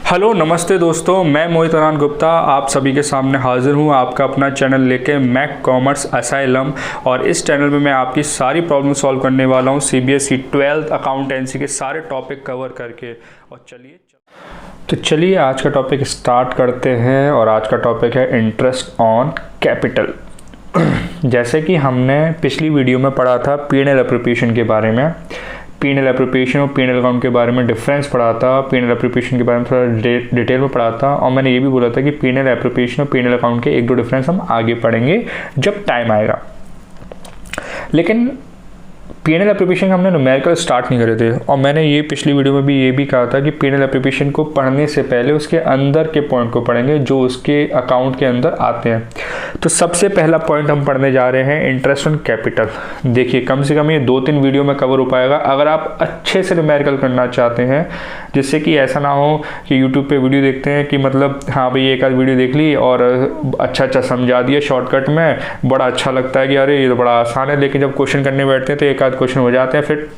Hello नमस्ते दोस्तों, मैं मोहित अरान गुप्ता आप सभी के सामने हाजिर हूँ आपका अपना चैनल लेके मैक कॉमर्स असाइलम। और इस चैनल में मैं आपकी सारी प्रॉब्लम सॉल्व करने वाला हूँ सीबीएसई 12th अकाउंटेंसी के सारे टॉपिक कवर करके। और चलिए आज का टॉपिक स्टार्ट करते हैं। और आज का टॉपिक है इंटरेस्ट ऑन कैपिटल। जैसे कि हमने पिछली वीडियो में पढ़ा था P&L एप्रोप्रिएशन के बारे में, P&L एप्रोप्रिएशन और P&L अकाउंट के बारे में डिफरेंस पढ़ा था, P&L एप्रोप्रिएशन के बारे में थोड़ा डिटेल में पढ़ा था। और मैंने ये भी बोला था कि P&L एप्रोप्रिएशन और P&L अकाउंट के एक दो डिफरेंस हम आगे पढ़ेंगे जब टाइम आएगा। लेकिन P&L एप्रोप्रिएशन हमने न्यूमेरिकल स्टार्ट नहीं करे थे। और मैंने ये पिछली वीडियो में भी ये भी कहा था कि P&L एप्रोप्रिएशन को पढ़ने से पहले उसके अंदर के पॉइंट को पढ़ेंगे जो उसके अकाउंट के अंदर आते हैं। तो सबसे पहला पॉइंट हम पढ़ने जा रहे हैं इंटरेस्ट ऑन कैपिटल। देखिए कम से कम ये 2-3 वीडियो में कवर हो पाएगा अगर आप अच्छे से न्यूमेरिकल करना चाहते हैं, जिससे कि ऐसा ना हो कि यूट्यूब पे वीडियो देखते हैं कि मतलब हाँ भाई एक आध वीडियो देख ली और अच्छा समझा दिया शॉर्टकट में, बड़ा अच्छा लगता है कि अरे ये तो बड़ा आसान है, लेकिन जब क्वेश्चन करने बैठते हैं तो एक आध क्वेश्चन हो जाते हैं फिर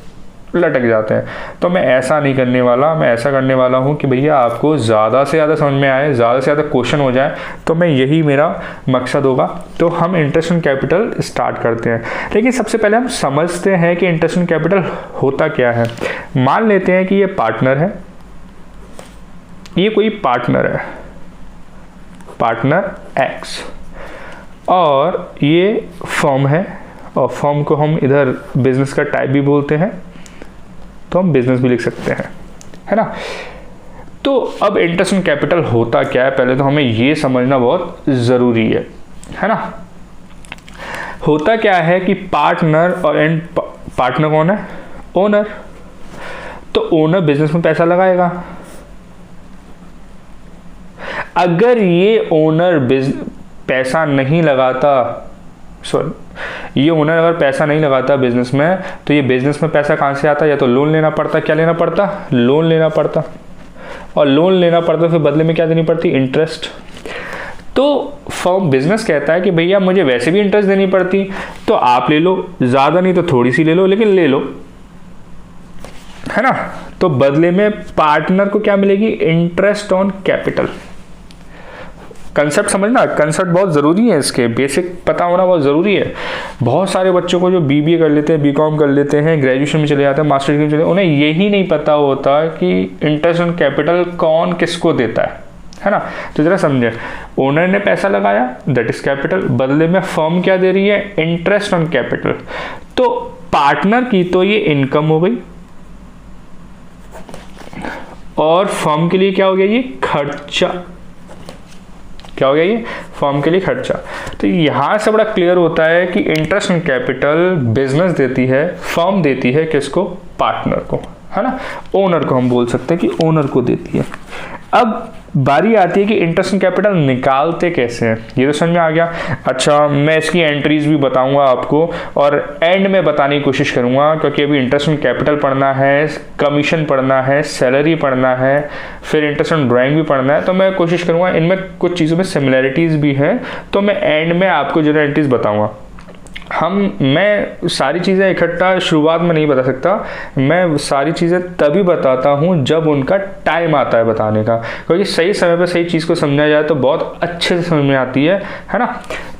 लटक जाते हैं। तो मैं ऐसा नहीं करने वाला, मैं ऐसा करने वाला हूँ कि भैया आपको ज़्यादा से ज़्यादा समझ में आए, ज़्यादा से ज़्यादा क्वेश्चन हो जाए, तो मैं यही मेरा मकसद होगा। तो हम इंटरेस्ट ऑन कैपिटल स्टार्ट करते हैं। लेकिन सबसे पहले हम समझते हैं कि इंटरेस्ट ऑन कैपिटल होता क्या है। मान लेते हैं कि ये पार्टनर है, ये कोई पार्टनर है, पार्टनर एक्स, और ये फर्म है, और फर्म को हम इधर बिजनेस का टाइप भी बोलते हैं, तो हम बिजनेस भी लिख सकते हैं, है ना। तो अब इंटरेस्ट ऑन कैपिटल होता क्या है, पहले तो हमें ये समझना बहुत ज़रूरी है ना। होता क्या है कि पार्टनर और एंड पार्टनर कौन है? ओनर। तो ओनर बिजनेस में पैसा लगाएगा। अगर ये ओनर पैसा नहीं लगाता, ये ओनर अगर पैसा नहीं लगाता बिजनेस में, तो ये बिजनेस में पैसा कहाँ से आता? या तो लोन लेना पड़ता। क्या लेना पड़ता? लोन लेना पड़ता। और लोन लेना पड़ता फिर बदले में क्या देनी पड़ती? इंटरेस्ट। तो फर्म बिजनेस कहता है कि भैया मुझे वैसे भी इंटरेस्ट देनी पड़ती, तो आप ले लो, ज़्यादा नहीं तो थोड़ी सी ले लो, लेकिन ले लो, है ना। तो बदले में पार्टनर को क्या मिलेगी? Interest on capital. कंसेप्ट समझना, कंसेप्ट बहुत ज़रूरी है, इसके बेसिक पता होना बहुत ज़रूरी है। बहुत सारे बच्चों को जो बीबीए कर लेते हैं, बीकॉम कर लेते हैं, ग्रेजुएशन में चले जाते हैं, मास्टर डिग्री में चले, उन्हें यही नहीं पता होता कि इंटरेस्ट ऑन कैपिटल कौन किसको देता है ना। तो जरा समझे, ओनर ने पैसा लगाया, दैट इज कैपिटल, बदले में फर्म क्या दे रही है? Interest on capital. तो पार्टनर की तो ये इनकम हो गई, और फर्म के लिए क्या हो गया? ये खर्चा। क्या हो गया? ये फर्म के लिए खर्चा। तो यहां से बड़ा क्लियर होता है कि इंटरेस्ट ऑन कैपिटल बिजनेस देती है, फर्म देती है किसको? पार्टनर को, है ना। ओनर को हम बोल सकते हैं कि ओनर को देती है। अब बारी आती है कि इंटरेस्ट ऑन कैपिटल निकालते कैसे हैं, ये तो समझ में आ गया। अच्छा, मैं इसकी एंट्रीज भी बताऊंगा आपको, और एंड में बताने की कोशिश करूंगा, क्योंकि अभी इंटरेस्ट ऑन कैपिटल पढ़ना है, कमीशन पढ़ना है, सैलरी पढ़ना है, फिर इंटरेस्ट ऑन ड्राइंग भी पढ़ना है। तो मैं कोशिश करूंगा, इनमें कुछ चीज़ों में सिमिलैरिटीज़ भी हैं, तो मैं एंड में आपको जो एंट्रीज बताऊँगा। मैं सारी चीज़ें इकट्ठा शुरुआत में नहीं बता सकता, मैं सारी चीज़ें तभी बताता हूँ जब उनका टाइम आता है बताने का, क्योंकि सही समय पे सही चीज़ को समझा जाए तो बहुत अच्छे से समझ में आती है ना।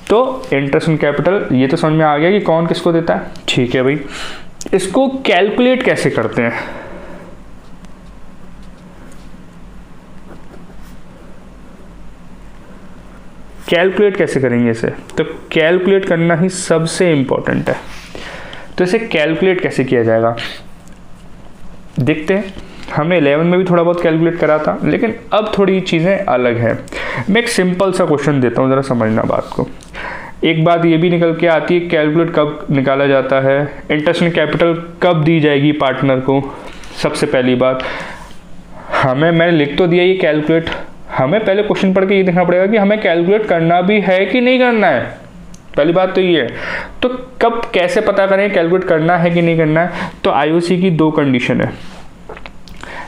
तो इंटरेस्ट ऑन कैपिटल ये तो समझ में आ गया कि कौन किसको देता है, ठीक है भाई। इसको कैलकुलेट कैसे करते हैं? कैलकुलेट कैसे करेंगे इसे? तो कैलकुलेट करना ही सबसे इंपॉर्टेंट है। तो इसे कैलकुलेट कैसे किया जाएगा देखते हैं। हमने 11 में भी थोड़ा बहुत कैलकुलेट करा था, लेकिन अब थोड़ी चीज़ें अलग हैं। मैं एक सिंपल सा क्वेश्चन देता हूँ, ज़रा समझना बात को। एक बात ये भी निकल के आती है, कैलकुलेट कब निकाला जाता है, इंटरेस्ट ऑन कैपिटल कब दी जाएगी पार्टनर को। सबसे पहली बात, मैंने लिख तो दिया ये कैलकुलेट, हमें पहले क्वेश्चन पढ़ के ये देखना पड़ेगा कि हमें कैलकुलेट करना भी है कि नहीं करना है। पहली बात तो ये है। तो कब कैसे पता करें कैलकुलेट करना है कि नहीं करना है? तो आईओसी की 2 कंडीशन है,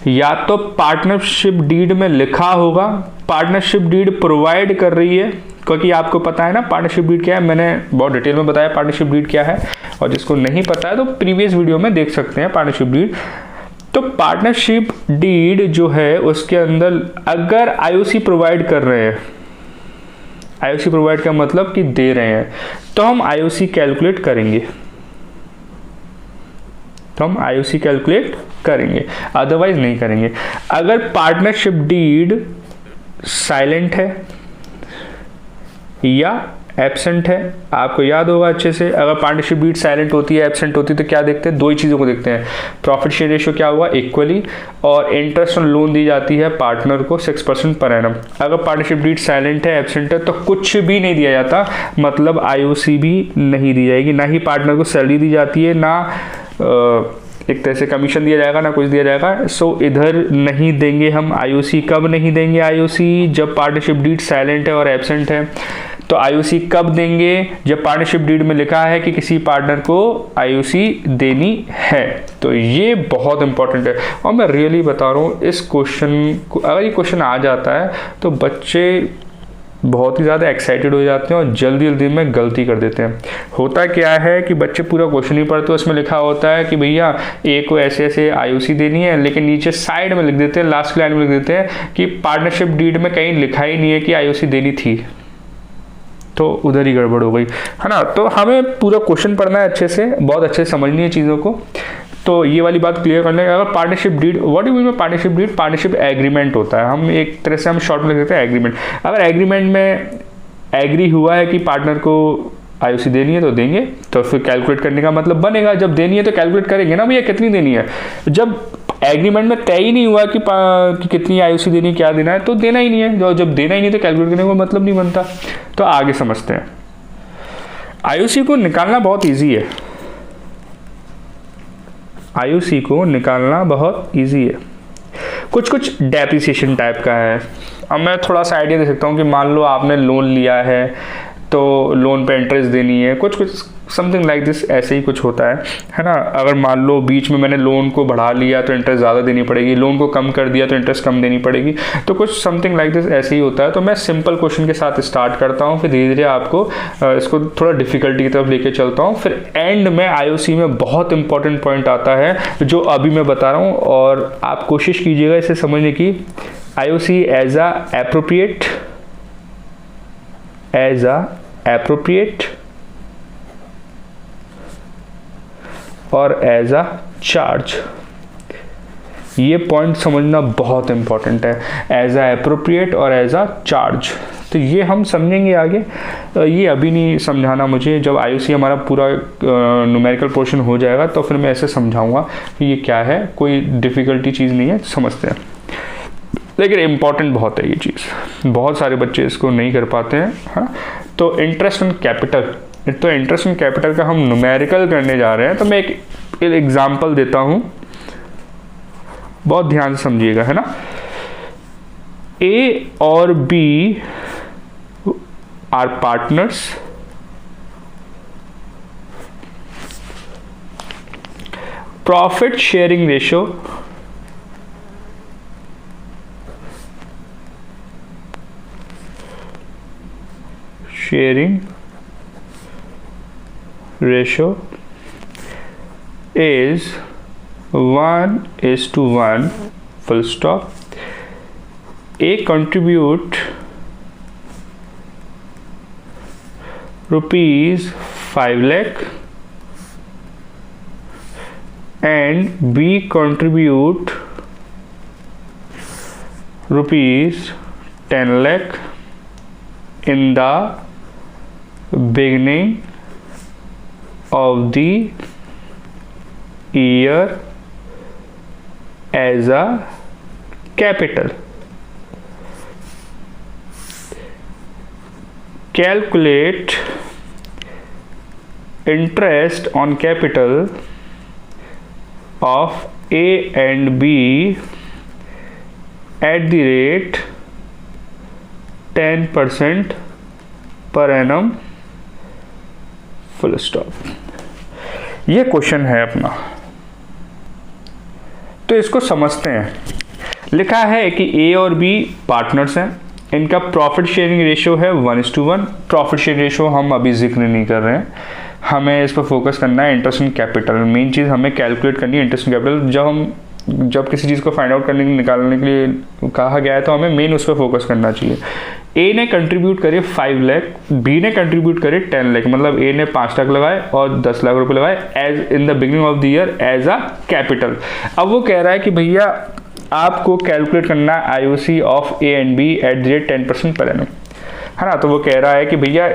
या तो पार्टनरशिप डीड में लिखा होगा, पार्टनरशिप डीड प्रोवाइड कर रही है, क्योंकि आपको पता है ना पार्टनरशिप डीड क्या है, मैंने बहुत डिटेल में बताया पार्टनरशिप डीड क्या है, और जिसको नहीं पता है तो प्रीवियस वीडियो में देख सकते हैं पार्टनरशिप डीड। तो पार्टनरशिप डीड जो है उसके अंदर अगर आईओसी प्रोवाइड कर रहे हैं, आईओसी प्रोवाइड का मतलब कि दे रहे हैं, तो हम आईओसी कैलकुलेट करेंगे, तो हम आईओसी कैलकुलेट करेंगे, अदरवाइज नहीं करेंगे। अगर पार्टनरशिप डीड साइलेंट है या एब्सेंट है, आपको याद होगा अच्छे से, अगर पार्टनरशिप डीड साइलेंट होती है, एब्सेंट होती है, तो क्या देखते हैं, दो ही चीज़ों को देखते हैं, प्रॉफिट शेयर रेशियो क्या हुआ इक्वली, और इंटरेस्ट ऑन लोन दी जाती है पार्टनर को 6% पर एनम। अगर पार्टनरशिप डीड साइलेंट है, एब्सेंट है, तो कुछ भी नहीं दिया जाता, मतलब आईओसी भी नहीं दी जाएगी, ना ही पार्टनर को सैलरी दी जाती है, ना एक तरह से कमीशन दिया जाएगा, ना कुछ दिया जाएगा। सो इधर नहीं देंगे हम आईओसी। कब नहीं देंगे आईओसी? जब पार्टनरशिप डीड साइलेंट है और एब्सेंट है। तो आईओसी कब देंगे? जब पार्टनरशिप डीड में लिखा है कि किसी पार्टनर को आईओसी देनी है। तो ये बहुत इंपॉर्टेंट है, और मैं रियली बता रहा हूँ, इस क्वेश्चन को अगर ये क्वेश्चन आ जाता है तो बच्चे बहुत ही ज़्यादा एक्साइटेड हो जाते हैं और जल्दी जल्दी में गलती कर देते हैं। होता क्या है कि बच्चे पूरा क्वेश्चन ही पढ़ते हैं, उसमें लिखा होता है कि भैया ए को ऐसे ऐसे आईओसी देनी है, लेकिन नीचे साइड में लिख देते हैं, लास्ट लाइन में लिख देते हैं कि पार्टनरशिप डीड में कहीं लिखा ही नहीं है कि आईओसी देनी थी, तो उधर ही गड़बड़ हो गई, है ना। तो हमें पूरा क्वेश्चन पढ़ना है अच्छे से, बहुत अच्छे से समझनी है चीज़ों को। तो ये वाली बात क्लियर करने, अगर partnership deed, what do mean by partnership deed? Partnership agreement होता है, हम एक तरह से हम शॉर्ट में लिख देते हैं एग्रीमेंट। अगर एग्रीमेंट में एग्री हुआ है कि पार्टनर को आईओसी देनी है तो देंगे, तो फिर कैलकुलेट करने का मतलब बनेगा, जब देनी है तो कैलकुलेट करेंगे ना भैया कितनी देनी है। जब एग्रीमेंट में तय ही नहीं हुआ कि कितनी आईओसी देनी है, क्या देना है, तो देना ही नहीं है। जब देना ही नहीं तो कैलकुलेट करने का मतलब नहीं बनता। तो आगे समझते हैं। आईओसी को निकालना बहुत ईजी है, आईओसी को निकालना बहुत ईजी है। कुछ कुछ डेप्रिसिएशन टाइप का है। अब मैं थोड़ा सा आइडिया दे सकता हूँ कि मान लो आपने लोन लिया है तो लोन पे इंटरेस्ट देनी है, कुछ कुछ समथिंग लाइक दिस, ऐसे ही कुछ होता है ना। अगर मान लो बीच में मैंने लोन को बढ़ा लिया तो इंटरेस्ट ज़्यादा देनी पड़ेगी, लोन को कम कर दिया तो इंटरेस्ट कम देनी पड़ेगी, तो कुछ समथिंग लाइक दिस ऐसे ही होता है। तो मैं सिंपल क्वेश्चन के साथ स्टार्ट करता हूँ, फिर धीरे धीरे आपको इसको थोड़ा डिफिकल्टी की तरफ लेके चलता हूँ, फिर एंड में आईओसी में बहुत इंपॉर्टेंट पॉइंट आता है जो अभी मैं बता रहा हूँ, और आप कोशिश कीजिएगा इसे समझने की। IOC as a appropriate, as a appropriate और एज अ चार्ज, ये पॉइंट समझना बहुत इंपॉर्टेंट है, एज अ एप्रोप्रिएट और एज अ चार्ज। तो ये हम समझेंगे आगे, ये अभी नहीं समझाना मुझे। जब आईओसी हमारा पूरा न्यूमेरिकल पोर्शन हो जाएगा तो फिर मैं ऐसे समझाऊंगा कि ये क्या है, कोई डिफ़िकल्टी चीज़ नहीं है, समझते हैं। लेकिन इम्पॉर्टेंट बहुत है ये चीज़, बहुत सारे बच्चे इसको नहीं कर पाते हैं। हाँ, तो इंटरेस्ट ऑन कैपिटल, तो इंटरेस्ट ऑन कैपिटल का हम न्यूमेरिकल करने जा रहे हैं। तो मैं एक एग्जांपल देता हूं, बहुत ध्यान से समझिएगा, है ना। ए और B are partners, profit sharing ratio is 1:1, full stop. A contribute rupees 5 lakh and B contribute rupees 10 lakh in the beginning of the year as a capital. Calculate interest on capital of A and B at the rate 10% per annum, full stop. ये question है अपना, तो इसको समझते हैं। लिखा है कि ए और बी पार्टनर्स हैं, इनका प्रॉफिट शेयरिंग रेशियो है 1:1। प्रॉफिट शेयरिंग रेशियो हम अभी जिक्र नहीं कर रहे हैं, हमें इस पर फोकस करना है इंटरेस्ट इन कैपिटल। मेन चीज़ हमें कैलकुलेट करनी है इंटरेस्ट इन कैपिटल। जब हम जब किसी चीज़ को फाइंड आउट करने के लिए निकालने के लिए कहा गया है तो हमें मेन उस पर फोकस करना चाहिए। ए ने कंट्रीब्यूट करे 5 लाख, बी ने कंट्रीब्यूट करे 10 लाख, मतलब ए ने 5 लाख लगाए और 10 लाख रुपए लगाए as in the beginning of the year as a capital. अब वो कह रहा है कि भैया आपको कैलकुलेट करना है IOC of A and B at the rate 10% per annum, है ना। तो वो कह रहा है कि भैया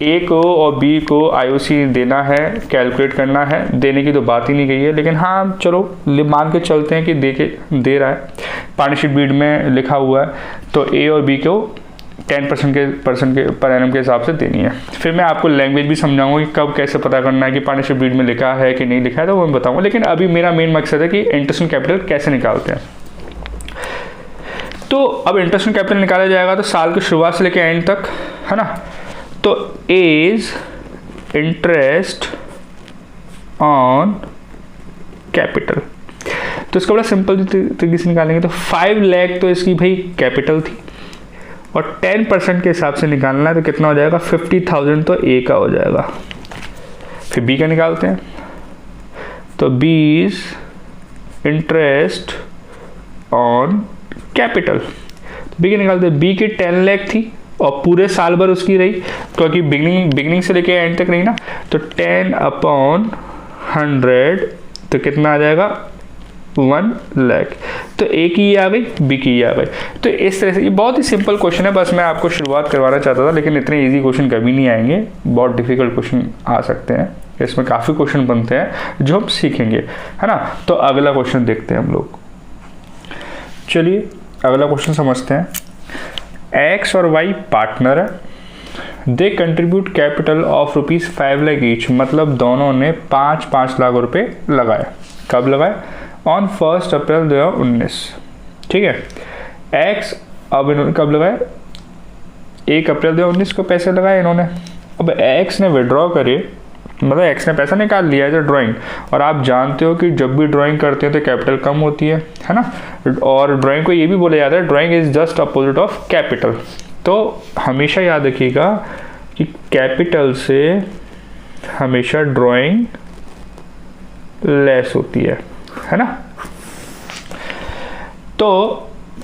ए को और बी को आईओसी देना है, कैलकुलेट करना है, देने की तो बात ही नहीं गई है, लेकिन हाँ चलो मान के चलते हैं कि दे रहा है, पार्टनरशिप डीड में लिखा हुआ है, तो ए और बी को 10% के पर एनम के हिसाब से देनी है। फिर मैं आपको लैंग्वेज भी समझाऊंगा कि कब कैसे पता करना है कि पार्टनरशिप डीड में लिखा है कि नहीं लिखा है, तो वो मैं बताऊंगा। लेकिन अभी मेरा मेन मकसद है कि इंटरेस्ट ऑन कैपिटल कैसे निकालते हैं। तो अब इंटरेस्ट ऑन कैपिटल निकाला जाएगा तो साल की शुरुआत से लेकर एंड तक, है ना। तो इज इंटरेस्ट ऑन कैपिटल, तो इसका बड़ा सिंपल तरीके से निकालेंगे। तो 5 लाख तो इसकी भाई कैपिटल थी और 10% के हिसाब से निकालना है तो कितना हो जाएगा 50,000, तो ए का हो जाएगा। फिर बी का निकालते हैं, तो B is interest on capital, B के निकालते हैं। बी की 10 लाख थी और पूरे साल भर उसकी रही, क्योंकि बिगिनिंग से लेके एंड तक रही ना, तो 10/100 तो कितना आ जाएगा 1 लाख। तो ए की आ गई, बी की आ गई। तो इस तरह से ये बहुत ही सिंपल क्वेश्चन है, बस मैं आपको शुरुआत करवाना चाहता था, लेकिन इतने इजी क्वेश्चन कभी नहीं आएंगे, बहुत डिफिकल्ट क्वेश्चन आ सकते हैं, इसमें काफ़ी क्वेश्चन बनते हैं जो हम सीखेंगे, है ना। तो अगला क्वेश्चन देखते हैं हम लोग। चलिए अगला क्वेश्चन समझते हैं। एक्स और वाई पार्टनर है, they contribute capital of ₹5 lakh each, मतलब दोनों ने 5 लाख रुपए लगाए। कब लगाए? ऑन 1 अप्रैल 2019, ठीक है। एक्स अब इन्होंने कब लगाए? 1 अप्रैल 2019 को पैसे लगाए इन्होंने। अब एक्स ने विड्रॉ करे, मतलब एक्स ने पैसा निकाल लिया एज अ ड्राइंग, और आप जानते हो कि जब भी ड्राइंग करते हैं तो कैपिटल कम होती है ना। और ड्राइंग को ये भी बोला जाता है drawing is just opposite of capital. तो हमेशा याद रखिएगा कि कैपिटल से हमेशा ड्राइंग लेस होती है ना। तो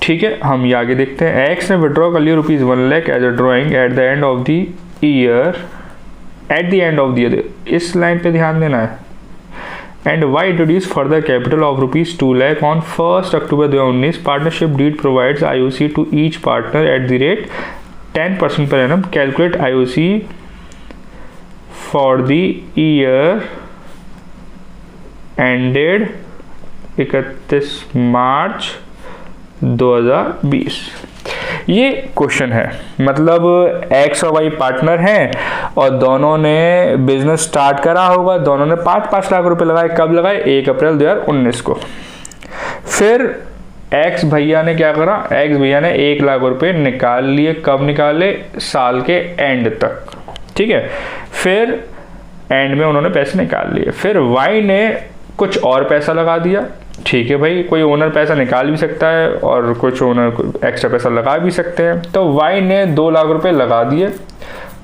ठीक है, हम ये आगे देखते हैं। एक्स ने विड्रॉ कर लिया ₹1 lakh as a drawing at the end of the year, at the end of the year, इस लाइन पे ध्यान देना है। And Y introduce further capital of ₹2 lakh on 1 October 2019, partnership deed provides IOC to each partner at the rate 10% per annum, calculate IOC for the year ended 31 March 2020। ये question है, मतलब x और Y partner हैं और दोनों ने business start करा होगा, दोनों ने 5 लाख रुपए लगाए। कब लगाए? 1 अप्रैल 2019 को। फिर एक्स भैया ने क्या करा? एक्स भैया ने 1 लाख रुपए निकाल लिए। कब निकाले? साल के एंड तक, ठीक है। फिर एंड में उन्होंने पैसे निकाल लिए। फिर वाई ने कुछ और पैसा लगा दिया, ठीक है भाई, कोई ओनर पैसा निकाल भी सकता है और कुछ ओनर एक्स्ट्रा पैसा लगा भी सकते हैं। तो वाई ने 2 लाख रुपए लगा दिए।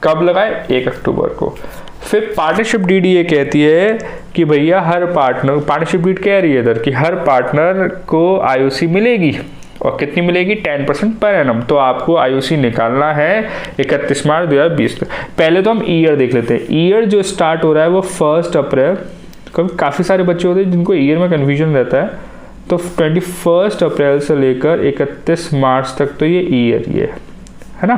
कब लगाए? 1 अक्टूबर को। फिर पार्टनरशिप डीड ये कहती है कि भैया हर पार्टनर, पार्टनरशिप डीड कह रही है इधर कि हर पार्टनर को आईओसी मिलेगी, और कितनी मिलेगी? 10% पर एनम। तो आपको आईओसी निकालना है 31 मार्च 2020 तक। पहले तो हम ईयर देख लेते हैं। ईयर जो स्टार्ट हो रहा है वो 1 अप्रैल, काफ़ी सारे बच्चे होते हैं जिनको ईयर में कन्फ्यूजन रहता है, तो 21 अप्रैल से लेकर 31 मार्च तक तो ये ईयर ये है ना।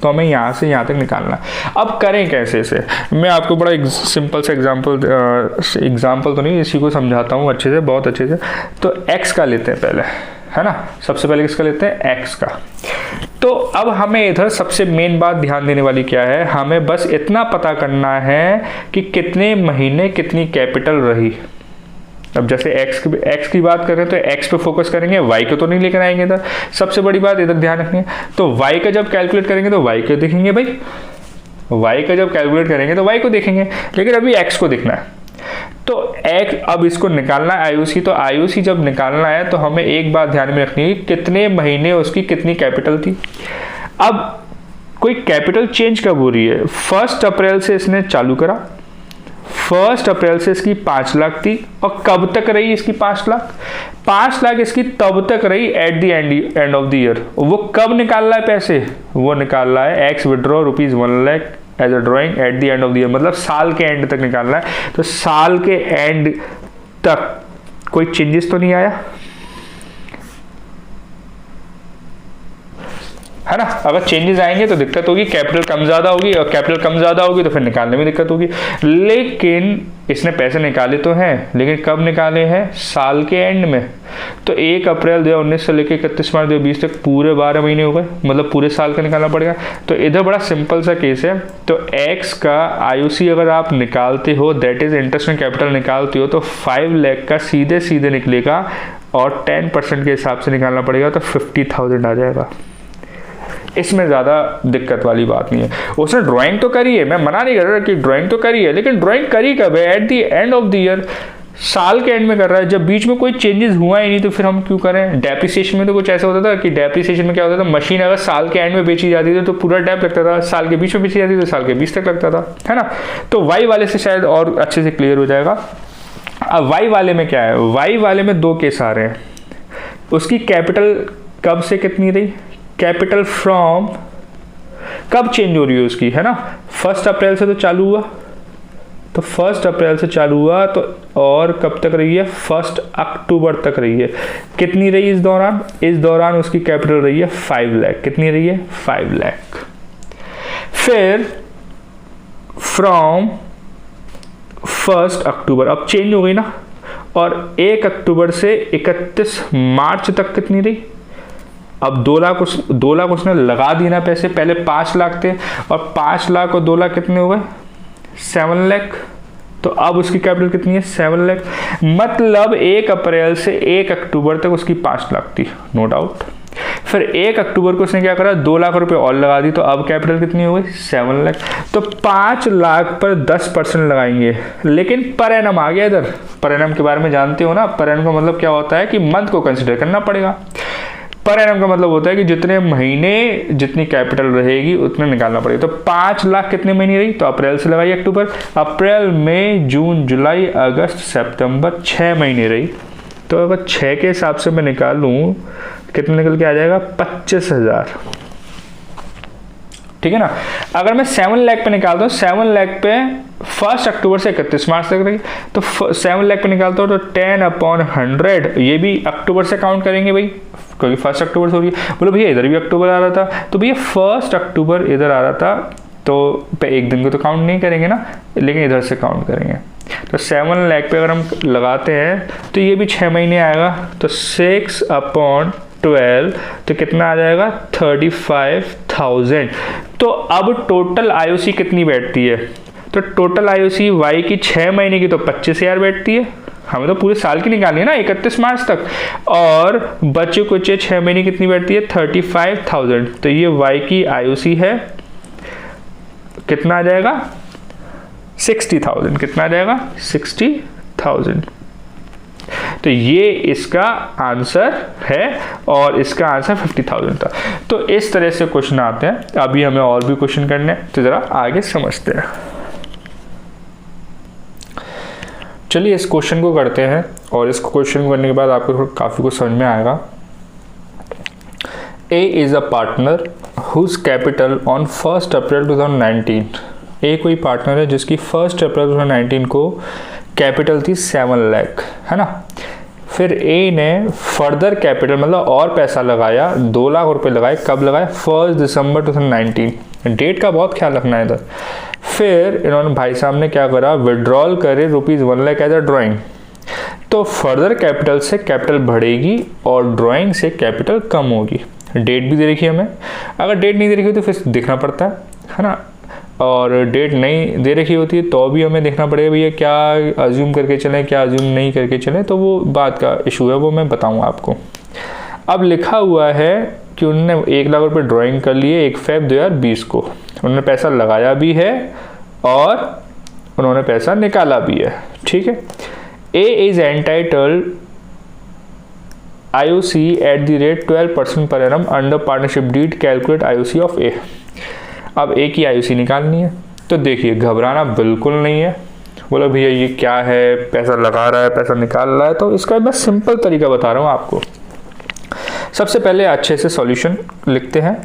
तो हमें यहाँ से यहाँ तक निकालना। अब करें कैसे इसे? मैं आपको बड़ा सिंपल सा एग्जाम्पल तो नहीं, इसी को समझाता हूँ अच्छे से, बहुत अच्छे से। तो एक्स का लेते हैं पहले, है ना। सबसे पहले किसका लेते हैं? एक्स का। तो अब हमें इधर सबसे मेन बात ध्यान देने वाली क्या है? हमें बस इतना पता करना है कि कितने महीने कितनी कैपिटल रही। अब जैसे एक्स की बात करें तो एक्स पे फोकस करेंगे, वाई को तो नहीं लेकर आएंगे इधर। सबसे बड़ी बात इधर ध्यान रखनी है। तो वाई का जब कैलकुलेट करेंगे तो वाई को देखेंगे भाई, वाई का जब कैलकुलेट करेंगे तो वाई को देखेंगे, लेकिन अभी एक्स को देखना है। तो एक्स, अब इसको निकालना है आईओसी। तो आईओसी जब निकालना है तो हमें एक बात ध्यान में रखनी है, कितने महीने उसकी कितनी कैपिटल थी। अब कोई कैपिटल चेंज कब हो रही है? 1 अप्रैल से इसने चालू करा, 1 अप्रैल से इसकी 5 लाख थी, और कब तक रही इसकी 5 लाख? 5 लाख इसकी तब तक रही eight the end of the year. वो कब निकाल रहा है पैसे? वो निकाल रहा है X withdraw ₹1 lakh as a drawing at the end of the year, मतलब साल के एंड तक निकाल रहा है। तो साल के एंड तक कोई चेंजेस तो नहीं आया, है ना? अगर चेंजेस आएंगे तो दिक्कत होगी, कैपिटल कम ज़्यादा होगी, और कैपिटल कम ज़्यादा होगी तो फिर निकालने में दिक्कत होगी। लेकिन इसने पैसे निकाले तो हैं, लेकिन कब निकाले हैं? साल के एंड में। तो 1 अप्रैल 2019 से लेकर 31 मार्च 2020 तक पूरे 12 महीने हो गए, मतलब पूरे साल का निकालना पड़ेगा। तो इधर बड़ा सिंपल सा केस है। तो एक्स का IOC अगर आप निकालते हो, that is interest and capital निकालते हो, तो 5 लाख का सीधे सीधे निकलेगा, और 10% के हिसाब से निकालना पड़ेगा, तो 50,000 आ जाएगा। इसमें ज़्यादा दिक्कत वाली बात नहीं है। उसने ड्राइंग तो करी है, मैं मना नहीं कर रहा कि ड्राइंग तो करी है, लेकिन ड्राइंग करी कब है? Eight the end of the year, साल के एंड में कर रहा है। जब बीच में कोई चेंजेस हुआ ही नहीं तो फिर हम क्यों करें? डेप्रिसिएशन में तो कुछ ऐसा होता था कि डेप्रिसिएशन में क्या होता था, मशीन अगर साल के एंड में बेची जाती थी तो पूरा डेप लगता था, साल के बीच में बेची जाती थी तो साल के 20 तक लगता था, है ना? तो वाई वाले से शायद और अच्छे से क्लियर हो जाएगा। अब वाई वाले में क्या है? वाई वाले में 2 केस आ रहे हैं। उसकी कैपिटल कब से कितनी रही? कैपिटल फ्रॉम कब चेंज हो रही है उसकी, है ना? 1 अप्रैल से तो चालू हुआ, तो 1 अप्रैल से चालू हुआ, तो और कब तक रही है? 1 अक्टूबर तक रही है। कितनी रही इस दौरान? इस दौरान उसकी कैपिटल रही है 5 लाख। कितनी रही है? 5 लाख। फिर फ्रॉम 1 अक्टूबर, अब चेंज हो गई ना, और 1 अक्टूबर से 31 मार्च तक कितनी रही? अब 2 लाख उसने लगा दी ना पैसे, पहले 5 लाख थे, और 5 लाख और 2 लाख कितने हो गए? 7 लाख। तो अब उसकी कैपिटल कितनी है? 7 लाख। मतलब 1 अप्रैल से 1 अक्टूबर तक उसकी 5 लाख थी, नो डाउट। फिर 1 अक्टूबर को उसने क्या करा? 2 लाख रुपए और लगा दी, तो अब कैपिटल कितनी हो गई? 7 लाख। तो 5 लाख पर 10% लगाएंगे, लेकिन पर एनम आ गया इधर। पर एनम के बारे में जानते हो ना? पर एनम का मतलब क्या होता है कि मंथ को कंसिडर करना पड़ेगा। पर एनम का मतलब होता है कि जितने महीने जितनी कैपिटल रहेगी उतने निकालना पड़ेगा। तो 5 लाख कितने महीने रही? तो अप्रैल से लगाइए अक्टूबर, अप्रैल मई जून जुलाई अगस्त सितंबर, 6 महीने रही। तो अगर 6 के हिसाब से मैं निकालूं, कितना निकल के आ जाएगा? 25,000। ठीक है ना? अगर मैं 7 लाख पे निकालता हूँ, 7 लाख पे 1 अक्टूबर से 31 मार्च तक रही, तो 7 लाख पे निकालता हूँ तो 10/100, ये भी अक्टूबर से काउंट करेंगे भाई, क्योंकि 1 अक्टूबर से हो रही है। बोलो भैया इधर भी अक्टूबर आ रहा था, तो भैया 1 अक्टूबर इधर आ रहा था, तो एक दिन को तो काउंट नहीं करेंगे ना, लेकिन इधर से काउंट करेंगे। तो 7 लाख पे अगर हम लगाते हैं तो ये भी 6 महीने आएगा, तो 6/12 तो कितना आ जाएगा? 35,000। तो अब टोटल IOC कितनी बैठती है? तो टोटल IOC वाई की 6 महीने की तो 25,000 बैठती है। हमें तो पूरे साल की निकालनी है ना, 31 मार्च तक, और बचे कुछ 6 महीने कितनी बैठती है? 35,000। तो ये वाई की IOC है, कितना आ जाएगा? 60,000। कितना आ जाएगा? 60,000। तो ये इसका आंसर है, और इसका आंसर 50,000 था। तो इस तरह से क्वेश्चन आते हैं। अभी हमें और भी क्वेश्चन करने हैं, तो जरा आगे समझते हैं। चलिए इस क्वेश्चन को करते हैं, और इस क्वेश्चन को करने के बाद आपको काफ़ी कुछ समझ में आएगा। A is a partner whose capital on 1 April 2019। A कोई पार्टनर है जिसकी 1 अप्रैल 2019 को कैपिटल थी 7 लाख, है ना? फिर ए ने फर्दर कैपिटल मतलब और पैसा लगाया, 2 लाख रुपए लगाए। कब लगाए? 1 दिसंबर 2019। डेट का बहुत ख्याल रखना है इधर। फिर इन्होंने भाई साहब ने क्या करा? विड्रॉल करे ₹1 लाख एज अ ड्राइंग। तो फर्दर कैपिटल से कैपिटल बढ़ेगी और ड्राइंग से कैपिटल कम होगी। डेट भी दे रखी है हमें, अगर डेट नहीं दे रखी हो तो फिर देखना पड़ता है ना? और डेट नहीं दे रखी होती है तो भी हमें देखना पड़ेगा भैया क्या अज्यूम करके चलें, क्या अज्यूम नहीं करके चलें, तो वो बात का इशू है, वो मैं बताऊंगा आपको। अब लिखा हुआ है कि उन्होंने 1 लाख रुपए ड्राइंग कर लिए 1 फरवरी 2020 को। उन्होंने पैसा लगाया भी है और उन्होंने पैसा निकाला भी है, ठीक है। A is entitled IOC at the rate 12% per annum under partnership deed, calculate IOC of A। अब A की IOC निकालनी है, तो देखिए घबराना बिल्कुल नहीं है, बोलो भैया ये क्या है, पैसा लगा रहा है पैसा निकाल रहा है, तो इसका मैं सिंपल तरीका बता रहा हूँ आपको। सबसे पहले अच्छे से सॉल्यूशन लिखते हैं।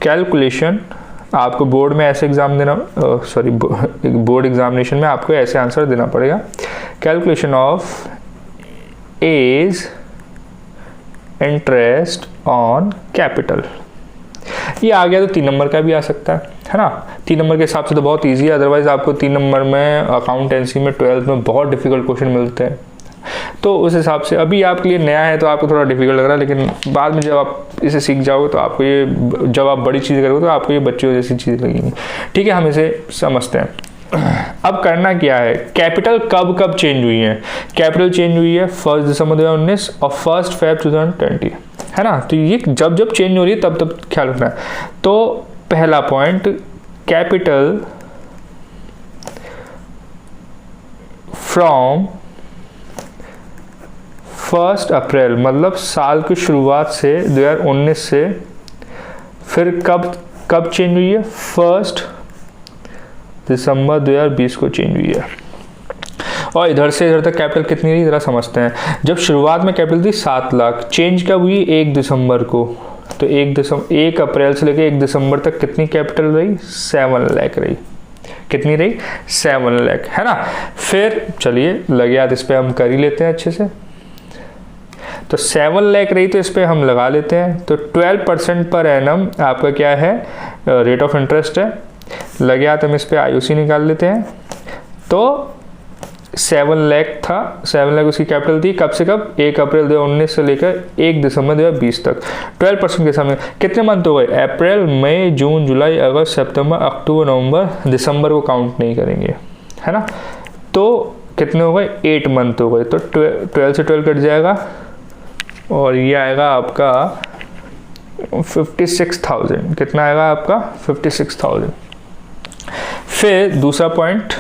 कैलकुलेशन, आपको बोर्ड में ऐसे एग्जाम देना, सॉरी बोर्ड एग्जामिनेशन में आपको ऐसे आंसर देना पड़ेगा। Calculation of as interest on capital, ये आ गया तो 3 नंबर का भी आ सकता है ना। 3 नंबर के हिसाब से तो बहुत इजी है, अदरवाइज आपको 3 नंबर में अकाउंटेंसी में 12th में बहुत डिफिकल्ट क्वेश्चन मिलते हैं। तो उस हिसाब से अभी आपके लिए नया है तो आपको थोड़ा डिफिकल्ट लग रहा है, लेकिन बाद में जब आप इसे सीख जाओगे तो आपको ये, जब आप बड़ी चीज़ करोगे तो आपको ये बच्चों जैसी चीज़ लगेंगी। ठीक है, हम इसे समझते हैं। अब करना क्या है, कैपिटल कब कब चेंज हुई है। कैपिटल चेंज हुई है 1 दिसंबर 2019 और 1 Feb 2020, है ना। तो ये जब जब चेंज हो रही है तब तब ख्याल रखना है। तो पहला पॉइंट, कैपिटल फ्रॉम 1 अप्रैल, मतलब साल की शुरुआत से 2019 से, फिर कब चेंज हुई है, 1 दिसंबर 2020 को चेंज हुई है। और इधर से इधर तक कैपिटल कितनी रही जरा समझते हैं। जब शुरुआत में कैपिटल थी 7 लाख, चेंज कब हुई 1 दिसंबर को, तो 1 अप्रैल से लेकर 1 दिसंबर तक कितनी कैपिटल रही, 7 लाख रही। कितनी रही, 7 लाख, है ना। फिर चलिए लगे हाथ इस पर हम कर ही लेते हैं अच्छे से। तो 7 लाख रही तो इस पर हम लगा लेते हैं। तो 12% पर एनम आपका क्या है, रेट ऑफ इंटरेस्ट है। लगे हाथ हम इस पर IOC निकाल लेते हैं। तो 7 लाख था, 7 लाख उसकी कैपिटल थी, कब से कब, 1 अप्रैल 2019 से लेकर 1 दिसंबर 2020 तक। 12% के सामने कितने मंथ हो गए, अप्रैल मई जून जुलाई अगस्त सितंबर अक्टूबर नवंबर, दिसंबर को काउंट नहीं करेंगे, है ना। तो कितने हो गए, 8 मंथ हो गए। तो 12 से 12 कट जाएगा और ये आएगा आपका 56,000। कितना आएगा आपका, 56,000। फिर दूसरा पॉइंट,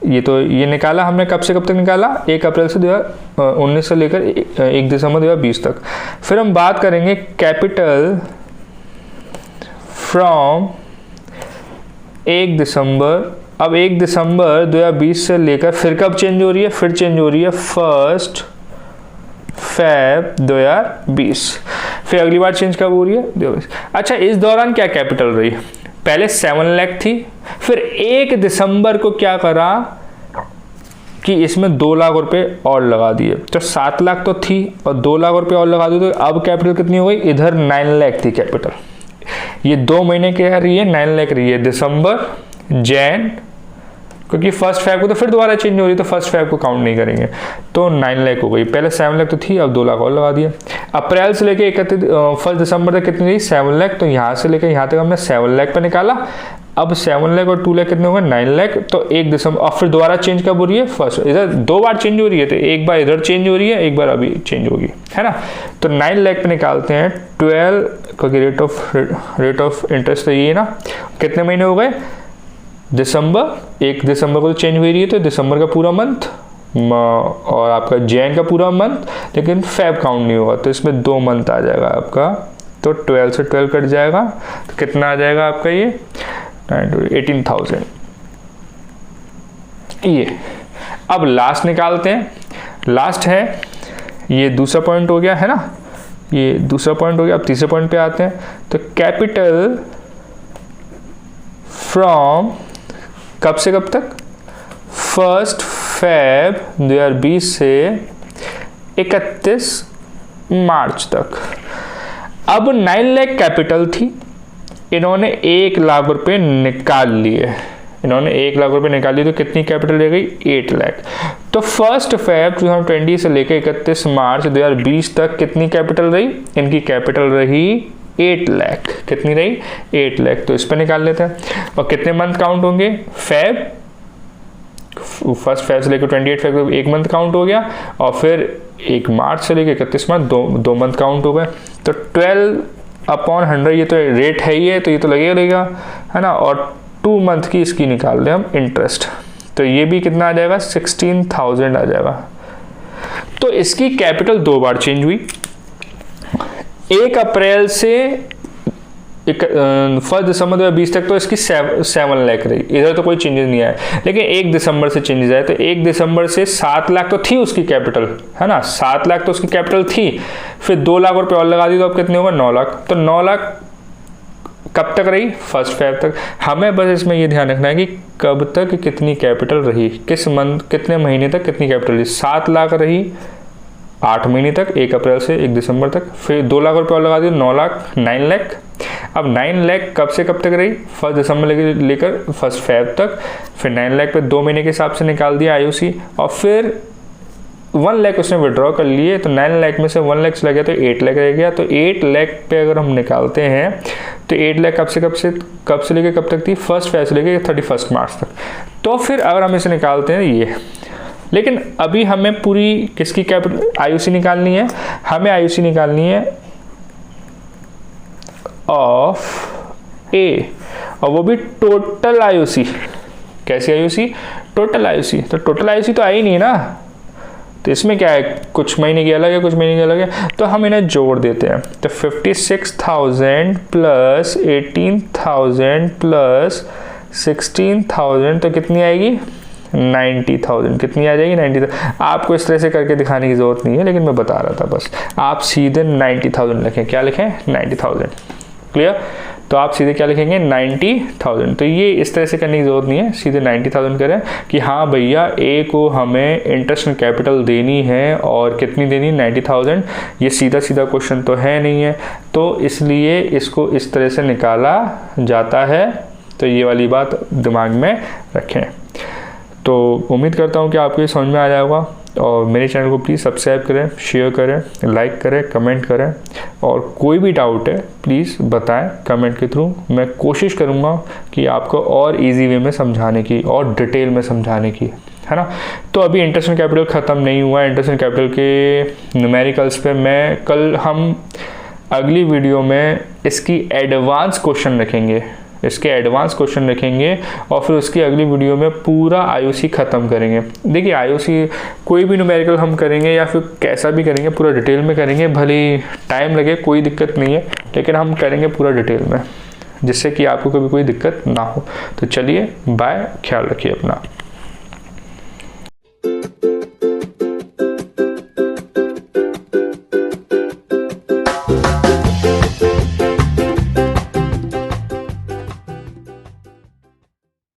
ये निकाला हमने, कब से कब तक निकाला, 1 अप्रैल से 2019 से लेकर 1 दिसंबर 2020 तक। फिर हम बात करेंगे कैपिटल फ्रॉम 1 दिसंबर। अब 1 दिसंबर 2020 से लेकर फिर कब चेंज हो रही है, फिर चेंज हो रही है 1 Feb 2020। फिर अगली बार चेंज कब हो रही है, 2020। अच्छा, इस दौरान क्या कैपिटल रही, पहले 7 लाख थी, फिर 1 दिसंबर को क्या करा कि इसमें 2 लाख रुपए और लगा दिए। तो 7 लाख तो थी और 2 लाख रुपए और लगा दिए, तो अब कैपिटल कितनी हो गई, इधर 9 लाख थी कैपिटल। ये 2 महीने क्या रही है, 9 लाख रही है, दिसंबर जैन, क्योंकि 1 Feb को तो फिर दोबारा चेंज हो रही है तो 1 Feb को काउंट नहीं करेंगे। तो 9 लाख हो गई, पहले 7 लाख तो थी, अब 2 लाख और लगा दिए। अप्रैल से लेके 1 दिसंबर तक कितनी रही, 7 लाख। तो यहाँ से लेकर यहाँ तक हमने 7 लाख पे निकाला। अब 7 लाख और 2 लाख कितने हो गए, 9 लाख। तो 1 दिसंबर, और फिर दोबारा चेंज कब हो रही है, 1 इधर 2 बार चेंज हो रही है, तो एक बार इधर चेंज हो रही है, एक बार अभी चेंज होगी, है ना। तो 9 लाख पे निकालते हैं 12, क्योंकि रेट ऑफ इंटरेस्ट तो ये है ना। कितने महीने हो गए, दिसंबर, 1 दिसंबर को तो चेंज हुई रही है, तो दिसंबर का पूरा मंथ और आपका जैन का पूरा मंथ, लेकिन फेब काउंट नहीं होगा, तो इसमें 2 मंथ आ जाएगा आपका। तो 12 से 12 कट जाएगा, तो कितना आ जाएगा आपका ये 18,000। ये अब लास्ट निकालते हैं, लास्ट है ये दूसरा पॉइंट हो गया, है ना, ये दूसरा पॉइंट हो गया। अब तीसरे पॉइंट पे आते हैं। तो कैपिटल फ्रॉम कब से कब तक, 1 Feb 2020 से 31 मार्च तक। अब 9 लाख कैपिटल थी, इन्होंने 1 लाख रुपए निकाल लिए, इन्होंने 1 लाख रुपए निकाल लिए, तो कितनी कैपिटल रह गई, 8 लाख। तो 1 Feb 2020 से लेकर 31 मार्च 2020 तक कितनी कैपिटल रही, इनकी कैपिटल रही 8 लाख। कितनी रही, 8 लाख। तो इस पर निकाल लेते हैं। और कितने मंथ काउंट होंगे, फेब, 1 Feb से लेकर 28 Feb एक मंथ काउंट हो गया, और फिर 1 मार्च से लेकर 31 मार्च दो मंथ काउंट हो गए। तो 12/100 ये तो रेट है ही है, तो ये तो लगेगा, है ना। और 2 मंथ की इसकी निकाल दें हम इंटरेस्ट, तो ये भी कितना आ जाएगा, 16,000 आ जाएगा। तो इसकी कैपिटल 2 बार चेंज हुई, 1 अप्रैल से 1 दिसंबर 2020 तक तो इसकी 7 लाख रही, इधर तो कोई चेंजेस नहीं आया, लेकिन 1 दिसंबर से चेंजेस आए। तो 1 दिसंबर से 7 लाख तो थी उसकी कैपिटल, है ना, 7 लाख तो उसकी कैपिटल थी, फिर 2 लाख रुपये और लगा दी तो अब कितने होगा, 9 लाख। तो 9 लाख कब तक रही, 1 फेब तक। हमें बस इसमें ये ध्यान रखना है कि कब तक कितनी कैपिटल रही, किस मंथ, कितने महीने तक कितनी कैपिटल रही। 7 लाख रही 8 महीने तक, 1 अप्रैल से 1 दिसंबर तक, फिर 2 लाख रुपये और लगा दिए, 9 लाख, 9 लाख। अब 9 लाख कब से कब तक रही, 1 दिसंबर लेकर 1 फेब तक, फिर 9 लाख पे 2 महीने के हिसाब से निकाल दिया आईओसी, और फिर 1 लाख उसने विड्रॉ कर लिए, तो 9 लाख में से 1 लाख चला गया तो 8 लाख रह गया। तो 8 लाख पे अगर हम निकालते हैं तो 8 लाख कब से लेकर कब तक थी, 1 फेब से लेकर 31 मार्च तक। तो फिर अगर हम इसे निकालते हैं ये, लेकिन अभी हमें पूरी किसकी कैपिटल आईओसी निकालनी है, हमें आईओसी निकालनी है ऑफ ए, और वो भी टोटल आईओसी। कैसी आईओसी, टोटल आईओसी। तो टोटल आईओसी तो आई नहीं ना, तो इसमें क्या है, कुछ महीने की अलग है, कुछ महीने की अलग है, तो हम इन्हें जोड़ देते हैं। तो 56,000 प्लस 18,000 प्लस 16,000 तो कितनी आएगी, 90,000। कितनी आ जाएगी, 90,000। आपको इस तरह से करके दिखाने की ज़रूरत नहीं है, लेकिन मैं बता रहा था बस। आप सीधे 90,000 लिखें, क्या लिखें, 90,000। क्लियर। तो आप सीधे क्या लिखेंगे, 90,000। तो ये इस तरह से करने की ज़रूरत नहीं है, सीधे 90,000 करें कि हाँ भैया ए को हमें इंटरेस्ट कैपिटल देनी है, और कितनी देनी, 90,000। ये सीधा सीधा क्वेश्चन तो है नहीं है, तो इसलिए इसको इस तरह से निकाला जाता है। तो ये वाली बात दिमाग में रखें। तो उम्मीद करता हूँ कि आपको ये समझ में आ जाएगा, और मेरे चैनल को प्लीज़ सब्सक्राइब करें, शेयर करें, लाइक करें, कमेंट करें, और कोई भी डाउट है प्लीज़ बताएं कमेंट के थ्रू। मैं कोशिश करूँगा कि आपको और इजी वे में समझाने की, और डिटेल में समझाने की, है ना। तो अभी इंटरेस्ट एंड कैपिटल ख़त्म नहीं हुआ है। इंटरेस्ट एंड कैपिटल के न्यूमेरिकल्स पे मैं कल, हम अगली वीडियो में इसकी एडवांस क्वेश्चन रखेंगे, इसके एडवांस क्वेश्चन रखेंगे, और फिर उसकी अगली वीडियो में पूरा आईओसी ख़त्म करेंगे। देखिए आईओसी कोई भी न्यूमेरिकल हम करेंगे या फिर कैसा भी करेंगे, पूरा डिटेल में करेंगे, भले टाइम लगे कोई दिक्कत नहीं है, लेकिन हम करेंगे पूरा डिटेल में, जिससे कि आपको कभी कोई दिक्कत ना हो। तो चलिए बाय, ख्याल रखिए अपना।